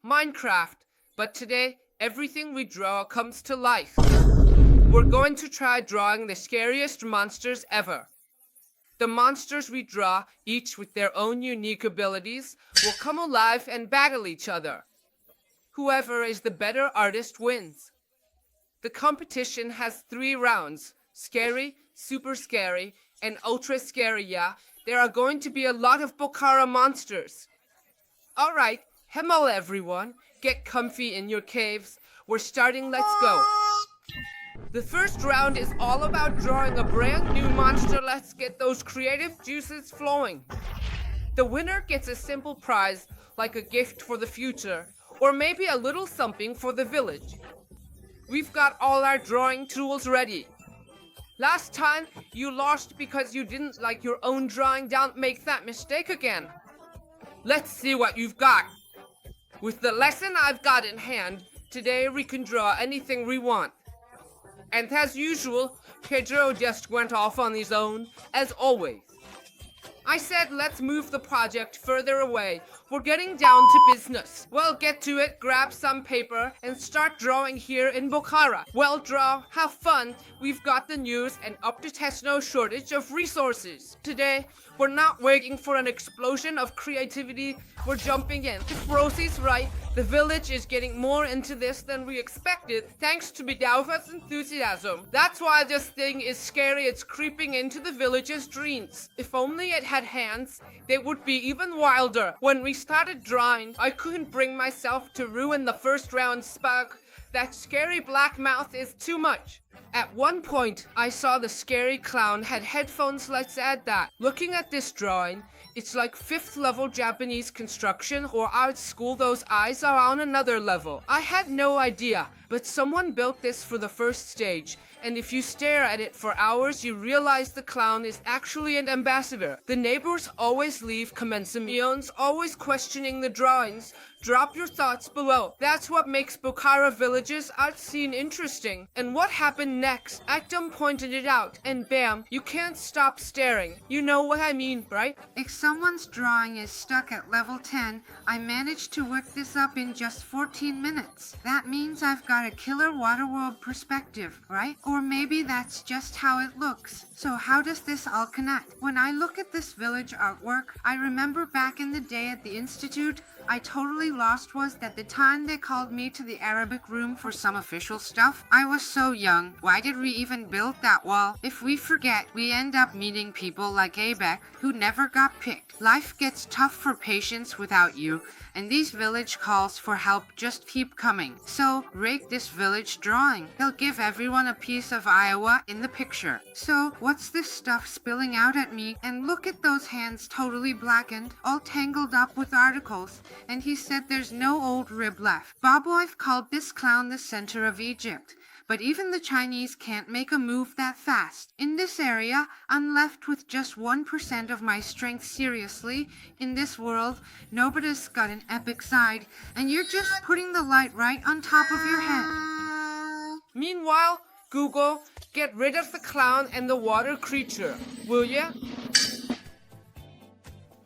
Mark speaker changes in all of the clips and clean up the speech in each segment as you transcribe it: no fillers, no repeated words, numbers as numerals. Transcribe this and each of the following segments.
Speaker 1: Minecraft, but today everything we draw comes to life. We're going to try drawing the scariest monsters ever. The monsters we draw, each with their own unique abilities, will come alive and battle each other. Whoever is the better artist wins. The competition has 3 rounds: scary, super scary, and ultra scary. Yeah, there are going to be a lot of Bokhara monsters. Alright, hello everyone. Get comfy in your caves. We're starting, let's go. The first round is all about drawing a brand new monster. Let's get those creative juices flowing. The winner gets a simple prize, like a gift for the future, or maybe a little something for the village. We've got all our drawing tools ready. Last time, you lost because you didn't like your own drawing. Don't make that mistake again. Let's see what you've got. With the lesson I've got in hand, today we can draw anything we want. And as usual, Pedro just went off on his own, as always. I said let's move the project further away. We're getting down to business. Well, get to it, grab some paper, and start drawing here in Bokhara. Well, draw, have fun. We've got the news and up to test no shortage of resources. Today, we're not waiting for an explosion of creativity. We're jumping in. If Rosie's right, the village is getting more into this than we expected, thanks to Bidalva's enthusiasm. That's why this thing is scary. It's creeping into the village's dreams. If only it had hands, they would be even wilder. When we started drawing, I couldn't bring myself to ruin the first round spark. That scary black mouth is too much. At one point, I saw the scary clown had headphones. Let's add that. Looking at this drawing, it's like 5th level Japanese construction or art school. Those eyes are on another level. I had no idea, but someone built this for the first stage. And if you stare at it for hours, you realize the clown is actually an ambassador. The neighbors always leave comments. Mion's always questioning the drawings. Drop your thoughts below. That's what makes Bokhara Village's art scene interesting. And what happened next? Actum pointed it out, and bam, you can't stop staring. You know what I mean, right?
Speaker 2: If someone's drawing is stuck at level 10, I managed to work this up in just 14 minutes. That means I've got a killer Waterworld perspective, right? Or maybe that's just how it looks. So how does this all connect? When I look at this village artwork, I remember back in the day at the Institute, I totally lost was that the time they called me to the Arabic room for some official stuff. I was so young. Why did we even build that wall? If we forget, we end up meeting people like Abek who never got picked. Life gets tough for patience without you, and these village calls for help just keep coming. So rate this village drawing. They'll give everyone a piece of Iowa in the picture. So what's this stuff spilling out at me? And look at those hands totally blackened, all tangled up with articles. And he said there's no old rib left. Boboiv called this clown the center of Egypt. But even the Chinese can't make a move that fast. In this area, I'm left with just 1% of my strength. Seriously, in this world, nobody's got an epic side, and you're just putting the light right on top of your head.
Speaker 1: Meanwhile, Google, get rid of the clown and the water creature, will ya?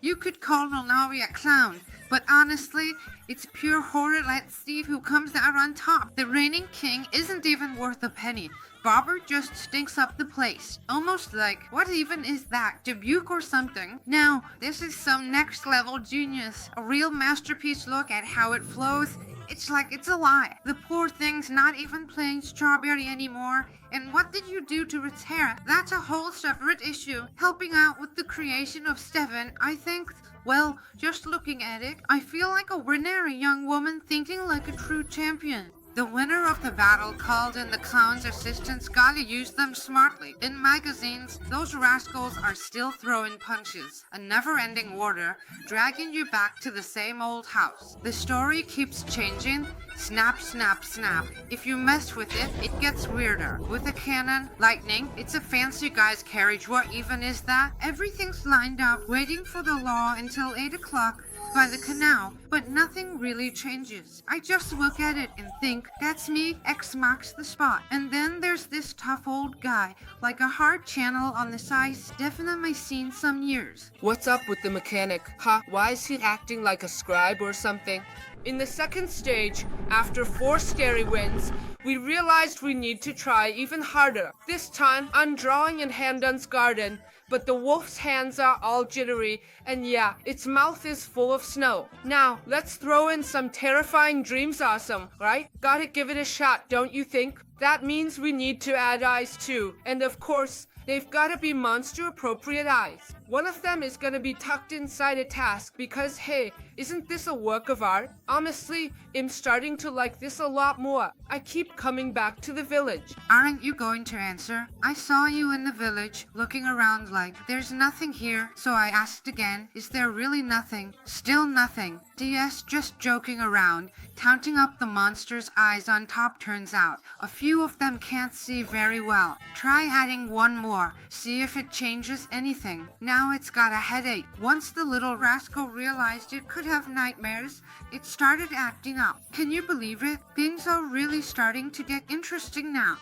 Speaker 2: You could call Rolnawi a clown, but honestly, it's pure horror. Let's see who comes out on top. The reigning king isn't even worth a penny. Bobber just stinks up the place. Almost like, what even is that? Dubuque or something? Now, this is some next level genius. A real masterpiece. Look at how it flows. It's like it's a lie. The poor thing's not even playing Strawberry anymore. And what did you do to its hair? That's a whole separate issue. Helping out with the creation of Stefan, I think. Well, just looking at it, I feel like a ordinary young woman thinking like a true champion. The winner of the battle called in the clown's assistants. Gotta use them smartly. In magazines, those rascals are still throwing punches. A never-ending order, dragging you back to the same old house. The story keeps changing. Snap, snap, snap. If you mess with it, it gets weirder. With a cannon, lightning, it's a fancy guy's carriage. What even is that? Everything's lined up, waiting for the law until 8 o'clock. By the canal, but nothing really changes. I just look at it and think, that's me, X marks the spot. And then there's this tough old guy, like a hard channel on this ice, definitely seen some years.
Speaker 1: What's up with the mechanic? Huh? Why is he acting like a scribe or something? In the second stage, after 4 scary wins, we realized we need to try even harder. This time, I'm drawing in Handun's garden, but the wolf's hands are all jittery, and yeah, its mouth is full of snow. Now, let's throw in some terrifying dreams awesome, right? Gotta give it a shot, don't you think? That means we need to add eyes too, and of course, they've gotta be monster-appropriate eyes. One of them is gonna be tucked inside a task because, hey, isn't this a work of art? Honestly, I'm starting to like this a lot more. I keep coming back to the village.
Speaker 2: Aren't you going to answer? I saw you in the village, looking around like, there's nothing here, so I asked again, is there really nothing? Still nothing. DS just joking around, counting up the monster's eyes on top turns out. A few of them can't see very well. Try adding one more, see if it changes anything. Now it's got a headache. Once the little rascal realized it could have nightmares, it started acting up. Can you believe it? Things are really starting to get interesting now.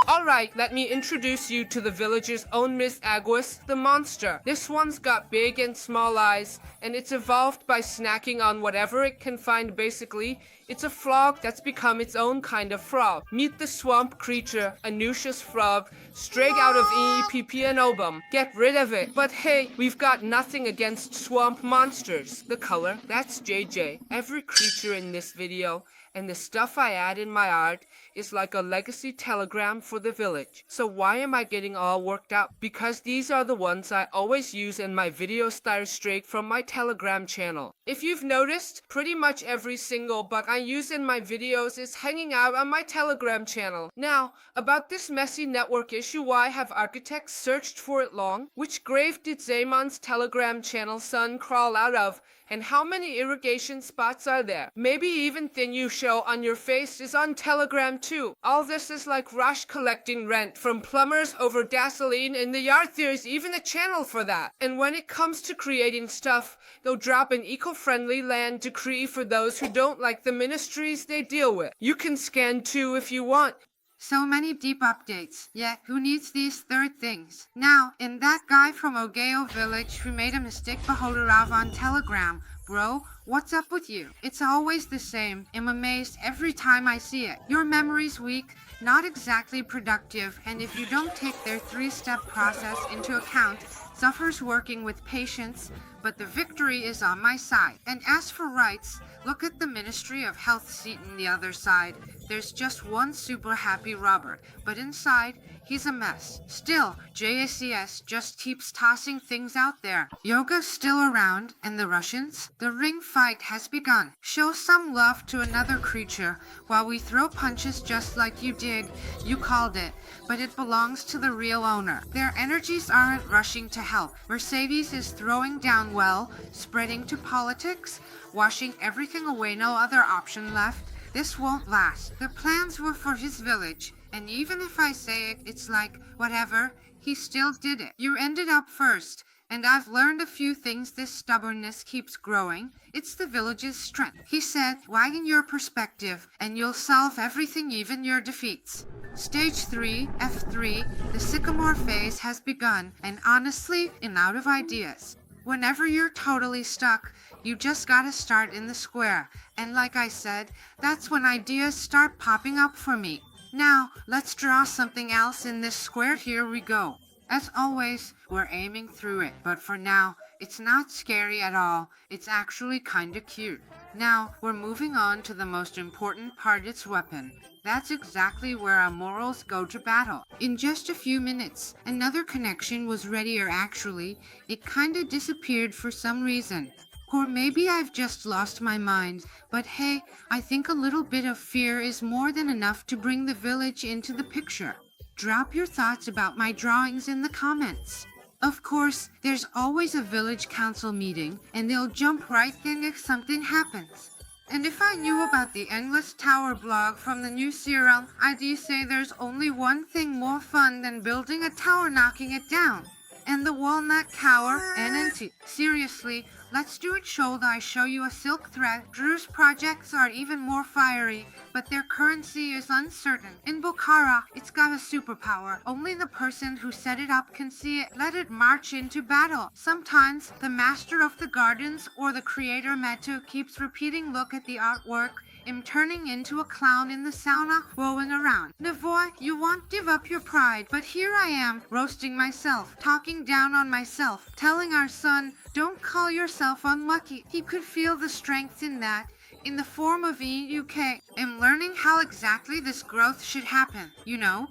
Speaker 1: Alright, let me introduce you to the village's own Miss Aguas, the monster. This one's got big and small eyes, and it's evolved by snacking on whatever it can find basically. It's a frog that's become its own kind of frog. Meet the swamp creature, Anusia's frog, straight out of EEPP and Obum. Get rid of it. But hey, we've got nothing against swamp monsters. The color, that's JJ. Every creature in this video, and the stuff I add in my art, is like a legacy telegram for the village. So why am I getting all worked out? Because these are the ones I always use in my video style straight from my Telegram channel. If you've noticed, pretty much every single bug I use in my videos is hanging out on my Telegram channel. Now, about this messy network issue, why have architects searched for it long? Which grave did Zaymon's Telegram channel son crawl out of? And how many irrigation spots are there? Maybe even thing you show on your face is on Telegram too. All this is like Rush collecting rent from plumbers over gasoline in the yard. There's even a channel for that. And when it comes to creating stuff, they'll drop an eco-friendly land decree for those who don't like the ministries they deal with. You can scan too if you want.
Speaker 2: So many deep updates, yet who needs these third things? Now, in that guy from Ogeo village who made a mistake Bahodarav on Telegram, bro, what's up with you? It's always the same. I'm amazed every time I see it. Your memory's weak, not exactly productive, and if you don't take their 3-step process into account, suffers working with patience, but the victory is on my side. And as for rights, look at the Ministry of Health seat on the other side. There's just one super happy Robert, but inside, he's a mess. Still, JACS just keeps tossing things out there. Yoga's still around, and the Russians? The ring fight has begun. Show some love to another creature, while we throw punches just like you did. You called it, but it belongs to the real owner. Their energies aren't rushing to help. Mercedes is throwing down well, spreading to politics, washing everything away, no other option left. This won't last. The plans were for his village, and even if I say it, it's like, whatever, he still did it. You ended up first, and I've learned a few things. This stubbornness keeps growing. It's the village's strength. He said, widen your perspective, and you'll solve everything, even your defeats. Stage 3, F3, the Sycamore phase has begun, and honestly, I'm out of ideas. Whenever you're totally stuck, you just gotta start in the square. And like I said, that's when ideas start popping up for me. Now, let's draw something else in this square. Here we go. As always, we're aiming through it. But for now, it's not scary at all. It's actually kinda cute. Now, we're moving on to the most important part, its weapon. That's exactly where our morals go to battle. In just a few minutes, another connection was readier actually. It kinda disappeared for some reason. Or maybe I've just lost my mind. But hey, I think a little bit of fear is more than enough to bring the village into the picture. Drop your thoughts about my drawings in the comments. Of course, there's always a village council meeting, and they'll jump right in if something happens. And if I knew about the Endless Tower blog from the new serial, I'd say there's only one thing more fun than building a tower knocking it down. and the walnut cower NNT. Seriously, let's do it. Should I show you a silk thread? Drew's projects are even more fiery, but their currency is uncertain. In Bukhara, it's got a superpower. Only the person who set it up can see it. Let it march into battle. Sometimes, the master of the gardens or the creator Metu keeps repeating, look at the artwork. I'm turning into a clown in the sauna, rolling around. Navoy, you won't give up your pride, but here I am, roasting myself, talking down on myself, telling our son, don't call yourself unlucky. He could feel the strength in that, in the form of EUK. I'm learning how exactly this growth should happen, you know?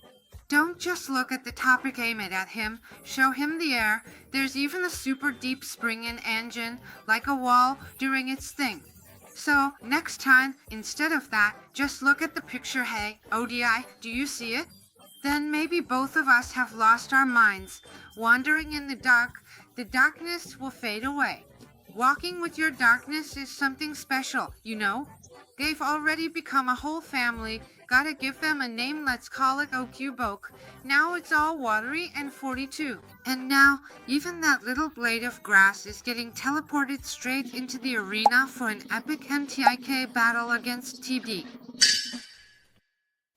Speaker 2: Don't just look at the topic, aim it at him, show him the air. There's even a super deep spring-in engine, like a wall, doing its thing. So, next time, instead of that, just look at the picture. Hey, ODI, do you see it? Then maybe both of us have lost our minds. Wandering in the dark, the darkness will fade away. Walking with your darkness is something special, you know? They've already become a whole family. Gotta give them a name, let's call it Okubok. Now it's all watery and 42. And now, even that little blade of grass is getting teleported straight into the arena for an epic MTIK battle against TD.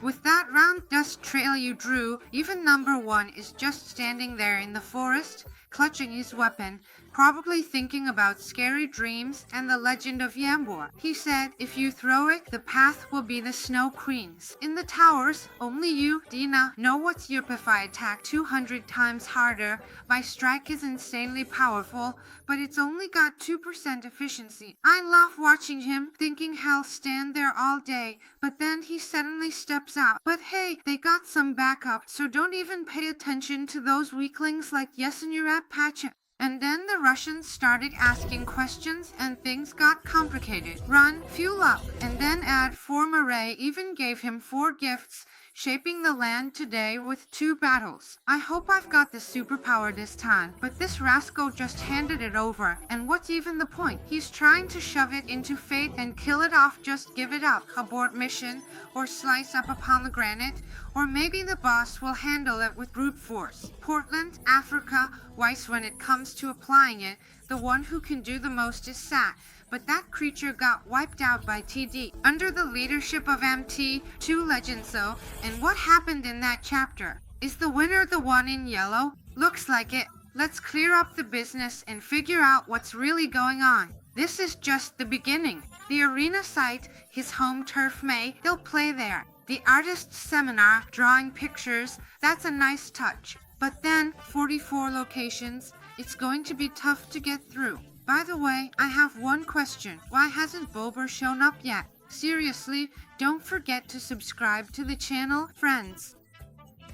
Speaker 2: With that round dust trail you drew, even number 1 is just standing there in the forest, clutching his weapon, probably thinking about scary dreams and the legend of Yambor. He said, if you throw it, the path will be the Snow Queen's. In the towers, only you, Dina, know what's Yurpify attack 200 times harder. My strike is insanely powerful, but it's only got 2% efficiency. I love watching him, thinking he'll stand there all day, but then he suddenly steps out. But hey, they got some backup, so don't even pay attention to those weaklings like Yesenurat Pacha. And then the Russians started asking questions and things got complicated. Run, fuel up, and then add 4 Marais even gave him 4 gifts, shaping the land today with 2 battles. I hope I've got the superpower this time, but this rascal just handed it over, and what's even the point? He's trying to shove it into fate and kill it off, just give it up. Abort mission, or slice up a pomegranate, or maybe the boss will handle it with brute force. Portland, Africa, Weiss, when it comes to applying it, the one who can do the most is Sat. But that creature got wiped out by TD under the leadership of MT, 2 legends though, and what happened in that chapter? Is the winner the one in yellow? Looks like it. Let's clear up the business and figure out what's really going on. This is just the beginning. The arena site, his home turf he'll play there. The artist's seminar, drawing pictures, that's a nice touch. But then, 44 locations, it's going to be tough to get through. By the way, I have one question. Why hasn't Bulber shown up yet? Seriously, don't forget to subscribe to the channel, friends.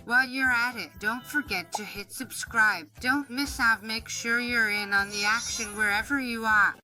Speaker 2: While you're at it, don't forget to hit subscribe. Don't miss out, make sure you're in on the action wherever you are.